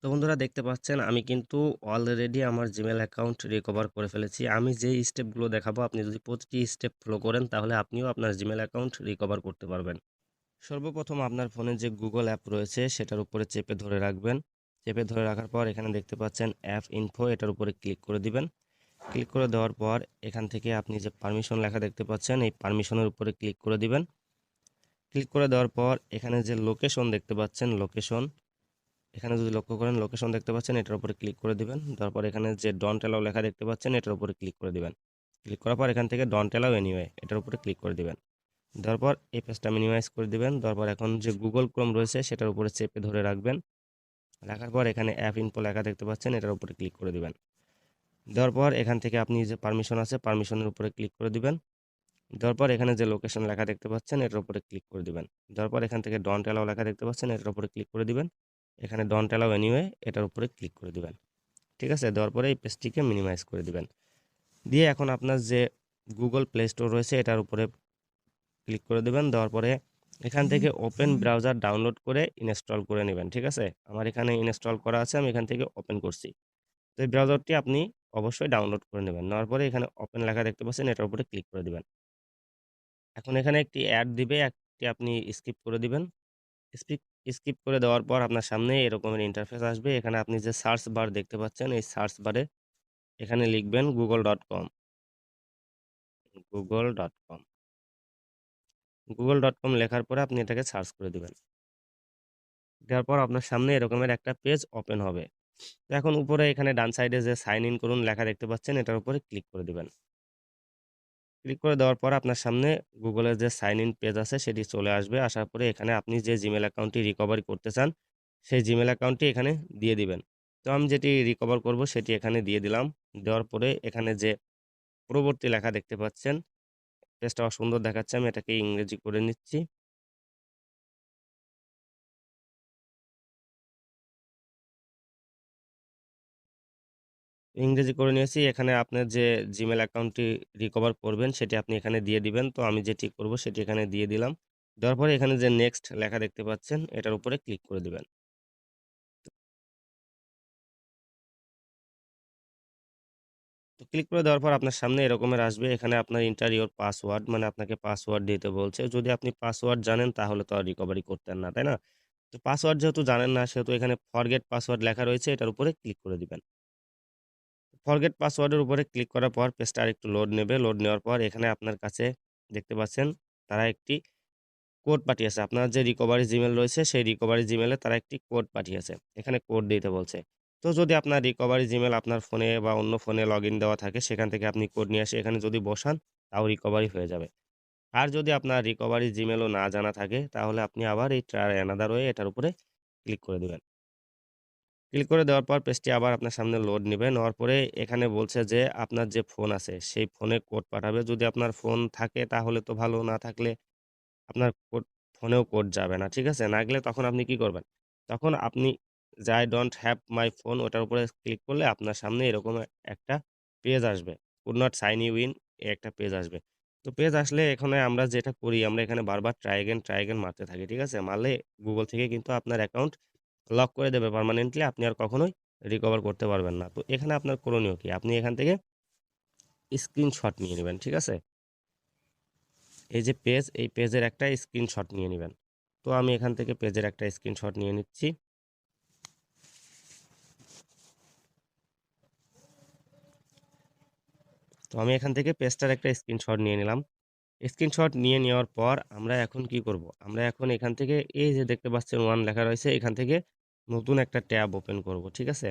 তো বন্ধুরা দেখতে পাচ্ছেন আমি কিন্তু অলরেডি আমার জিমেল অ্যাকাউন্ট রিকভার করে ফেলেছি। আমি যেই স্টেপগুলো দেখাবো আপনি যদি প্রতিটি স্টেপ ফলো করেন তাহলে আপনিও আপনার জিমেল অ্যাকাউন্ট রিকভার করতে পারবেন। সর্বপ্রথম আপনার ফোনে যে গুগল অ্যাপ রয়েছে সেটার উপরে চেপে ধরে রাখবেন। চেপে ধরে রাখার পর এখানে দেখতে পাচ্ছেন অ্যাপ ইনফো, এটার উপরে ক্লিক করে দিবেন। ক্লিক করে দেওয়ার পর এখান থেকে আপনি যে পারমিশন লেখা দেখতে পাচ্ছেন এই পারমিশনের উপরে ক্লিক করে দিবেন। ক্লিক করে দেওয়ার পর এখানে যে লোকেশন দেখতে পাচ্ছেন লোকেশন, এখানে যদি লক্ষ্য করেন লোকেশন দেখতে পাচ্ছেন এটার উপরে ক্লিক করে দিবেন। তারপর এখানে যে ডন্ট অ্যালাউ লেখা দেখতে পাচ্ছেন এটার উপরে ক্লিক করে দিবেন। ক্লিক করার পর এখান থেকে ডন্ট অ্যালাউ এনিওয়ে এটার উপরে ক্লিক করে দিবেন। দেওয়ার পর এই পেজটা মিনিমাইজ করে দিবেন। দেওয়ার পর এখন যে গুগল ক্রোম রয়েছে সেটার উপরে চেপে ধরে রাখবেন। রাখার পর এখানে অ্যাপ ইনফো লেখা দেখতে পাচ্ছেন এটার উপরে ক্লিক করে দিবেন। দেওয়ার পর এখান থেকে আপনি যে পারমিশন আছে পারমিশনের উপরে ক্লিক করে দিবেন। দেওয়ার পর এখানে যে লোকেশন লেখা দেখতে পাচ্ছেন এটার উপরে ক্লিক করে দিবেন। দেওয়ার পর এখান থেকে ডন্ট অ্যালাউ লেখা দেখতে পাচ্ছেন এটার উপরে ক্লিক করে দিবেন। এখানে ডন্ট অ্যালাউ এনিওয়ে এটার উপরে ক্লিক করে দিবেন। ঠিক আছে? দেওয়ার পরে এই পেজটিকে মিনিমাইজ করে দিবেন। দিয়ে এখন আপনার যে গুগল প্লে স্টোর রয়েছে এটার উপরে ক্লিক করে দিবেন। দেওয়ার পরে এখান থেকে ওপেন ব্রাউজার ডাউনলোড করে ইনস্টল করে নেবেন। ঠিক আছে? আমার এখানে ইনস্টল করা আছে, আমি এখান থেকে ওপেন করছি। তো এই ব্রাউজারটি আপনি অবশ্যই ডাউনলোড করে নেবেন। নেওয়ার পরে এখানে ওপেন লেখা দেখতে পাচ্ছেন এটার উপরে ক্লিক করে দিবেন। এখন এখানে একটি অ্যাড দিবে, একটি আপনি স্কিপ করে দিবেন। স্পিক স্কিপ করে দেওয়ার পর আপনার সামনে এরকমের ইন্টারফেস আসবে। এখানে আপনি যে সার্চ বার দেখতে পাচ্ছেন এই সার্চ বারে এখানে লিখবেন google.com, google.com, google.com লেখার পরে আপনি এটাকে সার্চ করে দিবেন। দেওয়ার পর আপনার সামনে এরকমের একটা পেজ ওপেন হবে। তো এখন উপরে এখানে ডান সাইডে যে সাইন ইন করুন লেখা দেখতে পাচ্ছেন এটার উপরে ক্লিক করে দিবেন। ক্লিক করে দেওয়ার পর আপনার সামনে গুগলের যে সাইন ইন পেজ আছে সেটি চলে আসবে। আসার পরে এখানে আপনি যে জিমেল অ্যাকাউন্টটি রিকভারি করতে চান সেই জিমেল অ্যাকাউন্টটি এখানে দিয়ে দিবেন। তো আমি যেটি রিকভার করব সেটি এখানে দিয়ে দিলাম। দেওয়ার পরে এখানে যে পরবর্তী লেখা দেখতে পাচ্ছেন, পেজটা অসুন্দর দেখাচ্ছে, আমি এটাকে ইংরেজি করে নিচ্ছি। ইংরেজি করে নিয়েছি। এখানে আপনার যে জিমেল অ্যাকাউন্টটি রিকভার করবেন সেটি আপনি এখানে দিয়ে দিবেন। তো আমি যেটি করব সেটি এখানে দিয়ে দিলাম। দেওয়ার পরে এখানে যে নেক্সট লেখা দেখতে পাচ্ছেন এটার উপরে ক্লিক করে দিবেন। তো ক্লিক করে দেওয়ার পর আপনার সামনে এরকমের আসবে। এখানে আপনার এন্টার ইওর পাসওয়ার্ড, মানে আপনাকে পাসওয়ার্ড দিতে বলছে। যদি আপনি পাসওয়ার্ড জানেন তাহলে তো আর রিকভারি করতেন না, তাই না? তো পাসওয়ার্ড যেহেতু জানেন না সেহেতু এখানে ফরগেট পাসওয়ার্ড লেখা রয়েছে এটার উপরে ক্লিক করে দিবেন। ফরগেট পাসওয়ার্ডের উপরে ক্লিক করার পর পেজটা আরেকটু লোড নেবে। লোড নেওয়ার পর এখানে আপনার কাছে দেখতে পাচ্ছেন তারা একটি কোড পাঠিয়েছে। আপনার যে রিকভারি জিমেল রয়েছে সেই রিকভারি জিমেলে তারা একটি কোড পাঠিয়েছে। এখানে কোড দিতে বলছে। তো যদি আপনার রিকভারি জিমেল আপনার ফোনে বা অন্য ফোনে লগইন দেওয়া থাকে সেখান থেকে আপনি কোড নিয়ে এসে এখানে যদি বসান তাও রিকভারি হয়ে যাবে। আর যদি আপনার রিকভারি জিমেলও না জানা থাকে তাহলে আপনি আবার এই ট্রাই অ্যানাদার ওয়ে এটার উপরে ক্লিক করে দিবেন। ক্লিক করে দেওয়ার পর পেজটি আবার আপনার সামনে লোড নিবে। নেওয়ার পরে এখানে বলছে যে আপনার যে ফোন আছে সেই ফোনে কোড পাঠাবে। যদি আপনার ফোন থাকে তাহলে তো ভালো, না থাকলে আপনার ফোনেও কোড যাবে না। ঠিক আছে? না গেলে তখন আপনি কি করবেন? তখন আপনি যে I don't have my phone ওটার উপরে ক্লিক করলে আপনার সামনে এরকম একটা পেজ আসবে। could not sign you in, এই একটা পেজ আসবে। তো পেজ আসলে এখানে আমরা যেটা করি আমরা এখানে বারবার ট্রাই এগেইন মারতে থাকি। ঠিক আছে? মারলে Google থেকে কিন্তু আপনার অ্যাকাউন্ট লক করে দেবে পার্মানেন্টলি। আপনি আর কখনোই রিকভার করতে পারবেন না। তো এখানে আপনার করণীয় কি? আপনি এখান থেকে স্ক্রিনশট নিয়ে নিবেন। ঠিক আছে? এই যে পেজ, এই পেজের একটা স্ক্রিনশট নিয়ে নিবেন। তো আমি এখান থেকে পেজের একটা স্ক্রিনশট নিয়ে নিচ্ছি। তো আমি এখান থেকে পেজটার একটা স্ক্রিনশট নিয়ে নিলাম। স্ক্রিনশট নিয়ে নেওয়ার পর আমরা এখন কি করব? আমরা এখন এখান থেকে এই যে দেখতে পাচ্ছেন 1 লেখা রয়েছে এখান থেকে নতুন একটা ট্যাব ওপেন করব। ঠিক আছে?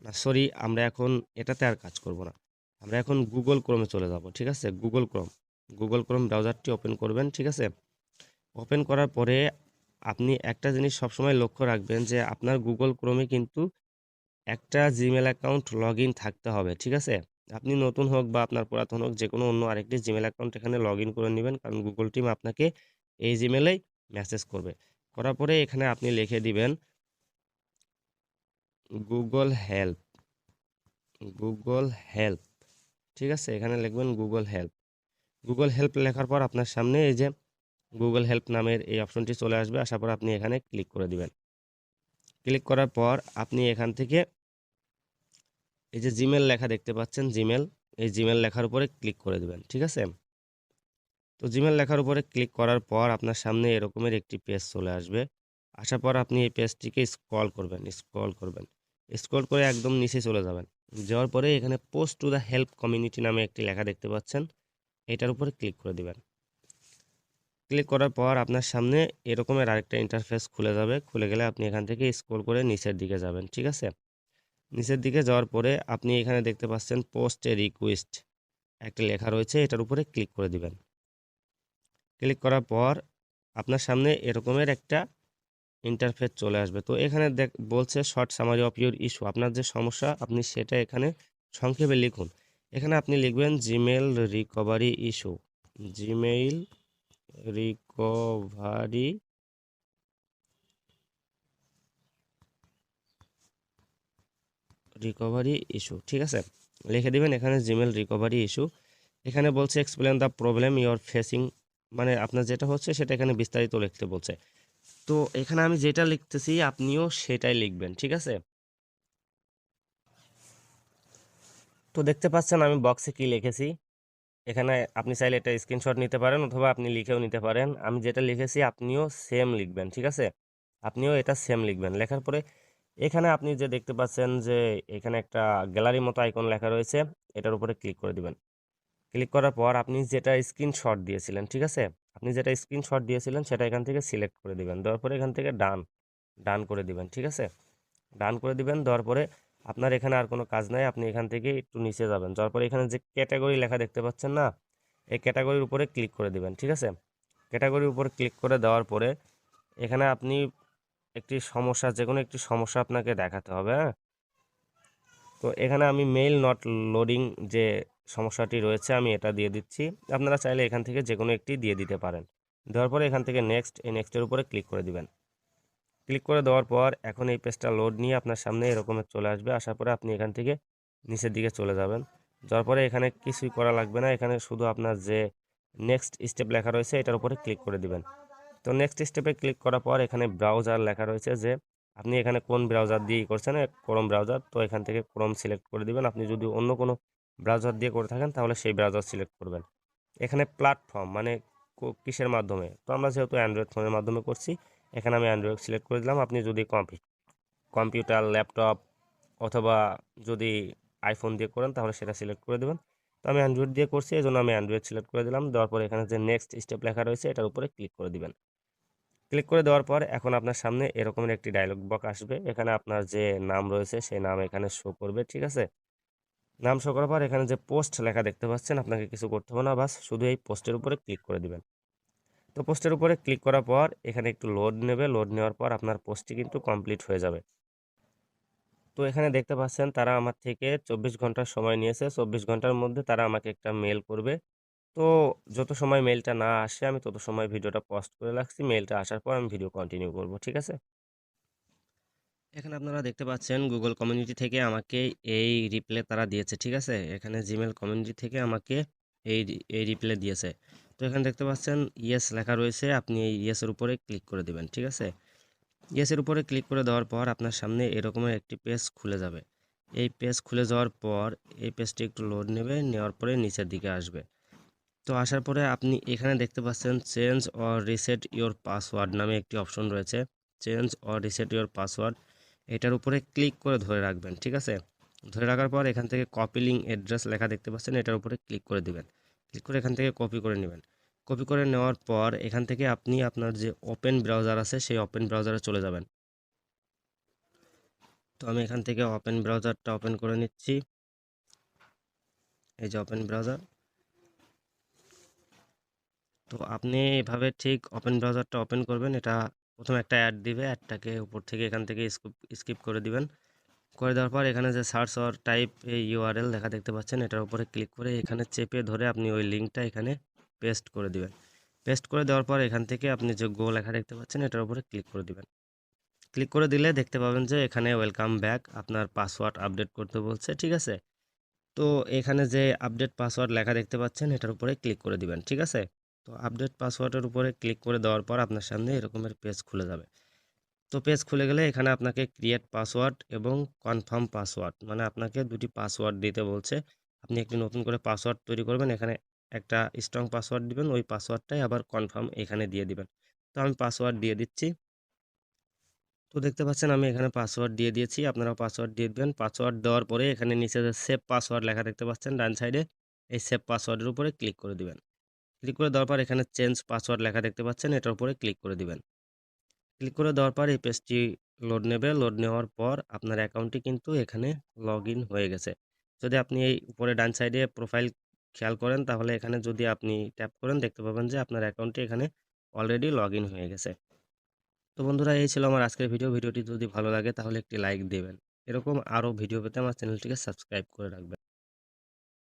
না সরি, আমরা এখন এটাতে আর কাজ করব না। আমরা এখন Google Chrome এ চলে যাব। ঠিক আছে? Google Chrome। Google Chrome ব্রাউজারটি ওপেন করবেন। ঠিক আছে? ওপেন করার পরে আপনি একটা জিনিস সবসময় লক্ষ্য রাখবেন যে আপনার Google Chrome এ কিন্তু একটা জিমেল অ্যাকাউন্ট লগইন থাকতে হবে। ঠিক আছে? আপনি নতুন হোক বা আপনার পুরাতন হোক যেকোনো অন্য আরেকটি জিমেল অ্যাকাউন্ট এখানে লগইন করে নিবেন। কারণ Google টিম আপনাকে এই জিমেলেই মেসেজ করবে। করার পরে এখানে আপনি লিখে দিবেন Google হেল্প, Google হেল্প। ঠিক আছে? এখানে লিখবেন Google হেল্প। Google হেল্প লেখার পর আপনার সামনে এই যে Google হেল্প নামের এই অপশনটি চলে আসবে। আসার পর আপনি এখানে ক্লিক করে দিবেন। ক্লিক করার পর আপনি এখান থেকে এই যে জিমেল লেখা দেখতে পাচ্ছেন, জিমেল, এই জিমেল লেখার উপরে ক্লিক করে দেবেন, ঠিক আছে? তো জিমেল লেখার উপরে ক্লিক করার পর আপনার সামনে এরকমের একটি পেজ চলে আসবে। আসার পর আপনি এই পেজটিকে স্ক্রল করে একদম নিচে চলে যাবেন। যাওয়ার পরে এখানে post to the help community নামে একটি লেখা দেখতে পাচ্ছেন, এটার উপরে ক্লিক করে দিবেন। ক্লিক করার পর আপনার সামনে এরকমের আরেকটা ইন্টারফেস খুলে যাবে। খুলে গেলে আপনি এখান থেকে স্ক্রল করে নিচের দিকে যাবেন, ঠিক আছে? নিচের দিকে যাওয়ার পরে আপনি এখানে দেখতে পাচ্ছেন পোস্ট এ রিকোয়েস্ট একটা লেখা রয়েছে, এটার উপরে ক্লিক করে দিবেন। ক্লিক করার পর আপনার সামনে এরকমের একটা ইন্টারফেস চলে আসবে। তো এখানে বলছে short summary of your issue, আপনার যে সমস্যা আপনি সেটা এখানে সংক্ষেপে লিখুন। এখানে আপনি লিখবেন Gmail recovery issue, Gmail recovery issue, ঠিক আছে? লিখে দিবেন এখানে জিমেইল রিকভারি ইস্যু। এখানে বলছে explain the problem your facing, মানে আপনার যেটা হচ্ছে সেটা এখানে বিস্তারিত লিখতে বলছে। তো এখানে আমি যেটা লিখতেছি আপনিও সেটাই লিখবেন, ঠিক আছে? তো দেখতে পাচ্ছেন আমি বক্সে কি লিখেছি। এখানে আপনি চাইলে এটা স্ক্রিনশট নিতে পারেন অথবা আপনি লিখেও নিতে পারেন। আমি যেটা লিখেছি আপনিও সেম লিখবেন, ঠিক আছে? আপনিও এটা সেম লিখবেন। লেখার পরে এখানে আপনি যে দেখতে পাচ্ছেন যে এখানে একটা গ্যালারি মতো আইকন লেখা রয়েছে, এটার উপরে ক্লিক করে দিবেন। ক্লিক করার পর আপনি যেটা স্ক্রিনশট দিয়েছিলেন, ঠিক আছে? আপনি যেটা স্ক্রিনশট দিয়েছিলেন সেটা এখান থেকে সিলেক্ট করে দিবেন। দেওয়ার পরে এখান থেকে ডান করে দিবেন, ঠিক আছে? ডান করে দিবেন। দেওয়ার পরে আপনার এখানে আর কোনো কাজ নাই, আপনি এখান থেকে একটু নিচে যাবেন। যাওয়ার পরে এখানে যে ক্যাটাগরি লেখা দেখতে পাচ্ছেন না, এই ক্যাটাগরির উপরে ক্লিক করে দিবেন, ঠিক আছে? ক্যাটাগরির উপর ক্লিক করে দেওয়ার পরে এখানে আপনি একটি সমস্যা, যে কোনো একটি সমস্যা আপনাকে দেখাতে হবে, হ্যাঁ? তো এখানে আমি মেইল নট লোডিং যে সমস্যাটি রয়েছে আমি এটা দিয়ে দিচ্ছি। আপনারা চাইলে এখান থেকে যে কোনো একটি দিয়ে দিতে পারেন। দেওয়ার পরে এখান থেকে নেক্সট, এই নেক্সটের উপরে ক্লিক করে দিবেন। ক্লিক করে দেওয়ার পর এখন এই পেজটা লোড নিয়ে আপনার সামনে এরকমের চলে আসবে। আসার পরে আপনি এখান থেকে নিচের দিকে চলে যাবেন। যাওয়ার পরে এখানে কিছুই করা লাগবে না, এখানে শুধু আপনার যে নেক্সট স্টেপ লেখা রয়েছে এটার উপরে ক্লিক করে দিবেন। তো নেক্সট স্টেপে ক্লিক করার পর এখানে ব্রাউজার লেখা রয়েছে যে আপনি এখানে কোন ব্রাউজার দিয়ে করছেন, ক্রোম ব্রাউজার। তো এখান থেকে ক্রোম সিলেক্ট করে দিবেন। আপনি যদি অন্য কোনো ব্রাউজার দিয়ে করে থাকেন তাহলে সেই ব্রাউজার সিলেক্ট করবেন। এখানে প্ল্যাটফর্ম মানে কিসের মাধ্যমে, তো আমরা যেহেতু অ্যান্ড্রয়েড ফোনের মাধ্যমে করছি এখানে আমি অ্যান্ড্রয়েড সিলেক্ট করে দিলাম। আপনি যদি কম্পিউটার, ল্যাপটপ অথবা যদি আইফোন দিয়ে করেন তাহলে সেটা সিলেক্ট করে দেবেন। তো আমি অ্যান্ড্রয়েড দিয়ে করছি এই জন্য আমি অ্যান্ড্রয়েড সিলেক্ট করে দিলাম। দেওয়ার পরে এখানে যে নেক্সট স্টেপ লেখা রয়েছে এটার উপরে ক্লিক করে দিবেন। ক্লিক করে দেওয়ার পর এখন আপনার সামনে এরকমের একটি ডায়লগ বক্স আসবে। এখানে আপনার যে নাম রয়েছে সেই নাম এখানে শো করবে, ঠিক আছে? নাম শো করার পর এখানে যে পোস্ট লেখা দেখতে পাচ্ছেন আপনাকে কিছু করতে হবে না, বাস শুধু এই পোস্টের উপরে ক্লিক করে দিবেন। তো পোস্টের উপরে ক্লিক করার পর এখানে একটু লোড নেবে। লোড নেওয়ার পর আপনার পোস্টটি কিন্তু কমপ্লিট হয়ে যাবে। তো এখানে দেখতে পাচ্ছেন তারা আমার থেকে 24 ঘন্টা সময় নিয়েছে। 24 ঘন্টার মধ্যে তারা আমাকে একটা মেল করবে। তো যত সময় মেলটা না আসে আমি তত সময় ভিডিওটা পজ করে রাখছি। মেলটা আসার পর আমি ভিডিও কন্টিনিউ করব, ঠিক আছে? এখানে আপনারা দেখতে পাচ্ছেন গুগল কমিউনিটি থেকে আমাকে এই রিপ্লে তারা দিয়েছে, ঠিক আছে? এখানে জিমেল কমিউনিটি থেকে আমাকে এই রিপ্লে দিয়েছে। তো এখানে দেখতে পাচ্ছেন ইয়েস লেখা রয়েছে, আপনি এই ইয়েসের উপরে ক্লিক করে দিবেন, ঠিক আছে? ইয়েসের উপরে ক্লিক করে দেওয়ার পর আপনার সামনে এরকমের একটি পেজ খুলে যাবে। এই পেজ খুলে যাওয়ার পর এই পেজটি একটু লোড নেবে, নেওয়ার পরে নিচের দিকে আসবে। তো আসার পরে আপনি এখানে দেখতে পাচ্ছেন change or reset your password নামে একটি অপশন রয়েছে। Change or reset your password, এটার উপরে ক্লিক করে ধরে রাখবেন, ঠিক আছে? ধরে রাখার পর এখান থেকে কপি লিঙ্ক অ্যাড্রেস লেখা দেখতে পাচ্ছেন, এটার উপরে ক্লিক করে দিবেন। ক্লিক করে এখান থেকে কপি করে নেবেন। কপি করে নেওয়ার পর এখান থেকে আপনি আপনার যে ওপেন ব্রাউজার আছে সেই ওপেন ব্রাউজারে চলে যাবেন। তো আমি এখান থেকে ওপেন ব্রাউজারটা ওপেন করে নিচ্ছি। এই যে ওপেন ব্রাউজার। তো আপনি এভাবে ঠিক ওপেন ব্রাউজারটা ওপেন করবেন। এটা প্রথমে একটা অ্যাড দিবে, অ্যাডটাকে উপর থেকে এখান থেকে স্কিপ করে দিবেন। করে দেওয়ার পর এখানে যে সার্চ অর টাইপ এই ইউআরএল লেখা দেখতে পাচ্ছেন এটার উপরে ক্লিক করে এখানে চেপে ধরে আপনি ওই লিঙ্কটা এখানে পেস্ট করে দিবেন। পেস্ট করে দেওয়ার পর এখান থেকে আপনি যে গো লেখা দেখতে পাচ্ছেন এটার উপরে ক্লিক করে দিবেন। ক্লিক করে দিলে দেখতে পাবেন যে এখানে ওয়েলকাম ব্যাক, আপনার পাসওয়ার্ড আপডেট করতে বলছে, ঠিক আছে? তো এখানে যে আপডেট পাসওয়ার্ড লেখা দেখতে পাচ্ছেন এটার উপরে ক্লিক করে দিবেন, ঠিক আছে? তো আপডেট পাসওয়ার্ডের উপরে ক্লিক করে দেওয়ার পর আপনার সামনে এরকমের পেজ খুলে যাবে। তো পেজ খুলে গেলে এখানে আপনাকে ক্রিয়েট পাসওয়ার্ড এবং কনফার্ম পাসওয়ার্ড মানে আপনাকে দুটি পাসওয়ার্ড দিতে বলছে। আপনি একটি নতুন করে পাসওয়ার্ড তৈরি করবেন। এখানে একটা স্ট্রং পাসওয়ার্ড দিবেন। ওই পাসওয়ার্ডটাই আবার কনফার্ম এখানে দিয়ে দিবেন। তো আমি পাসওয়ার্ড দিয়ে দিচ্ছি। তো দেখতে পাচ্ছেন আমি এখানে পাসওয়ার্ড দিয়ে দিয়েছি। আপনারাও পাসওয়ার্ড দিয়ে দিবেন। পাসওয়ার্ড দেওয়ার পরে এখানে নিচে যে সেভ পাসওয়ার্ড লেখা দেখতে পাচ্ছেন ডান সাইডে, এই সেভ পাসওয়ার্ডের উপরে ক্লিক করে দিবেন। ক্লিক করে দেওয়ার পর এখানে চেঞ্জ পাসওয়ার্ড লেখা দেখতে পাচ্ছেন, এটার উপরে ক্লিক করে দিবেন। ক্লিক করে দেওয়ার পর এই পেজটি লোড নেবে। লোড নেওয়ার পর আপনার অ্যাকাউন্টটি কিন্তু এখানে লগইন হয়ে গেছে। যদি আপনি এই উপরে ডান সাইডে প্রোফাইল খেয়াল করেন তাহলে এখানে যদি আপনি ট্যাপ করেন দেখতে পাবেন যে আপনার অ্যাকাউন্টটি এখানে অলরেডি লগইন হয়ে গেছে। তো বন্ধুরা এই ছিল আমার আজকের ভিডিও। ভিডিওটি যদি ভালো লাগে তাহলে একটি লাইক দিবেন। এরকম আরও ভিডিও পেতে আমার চ্যানেলটিকে সাবস্ক্রাইব করে রাখবেন।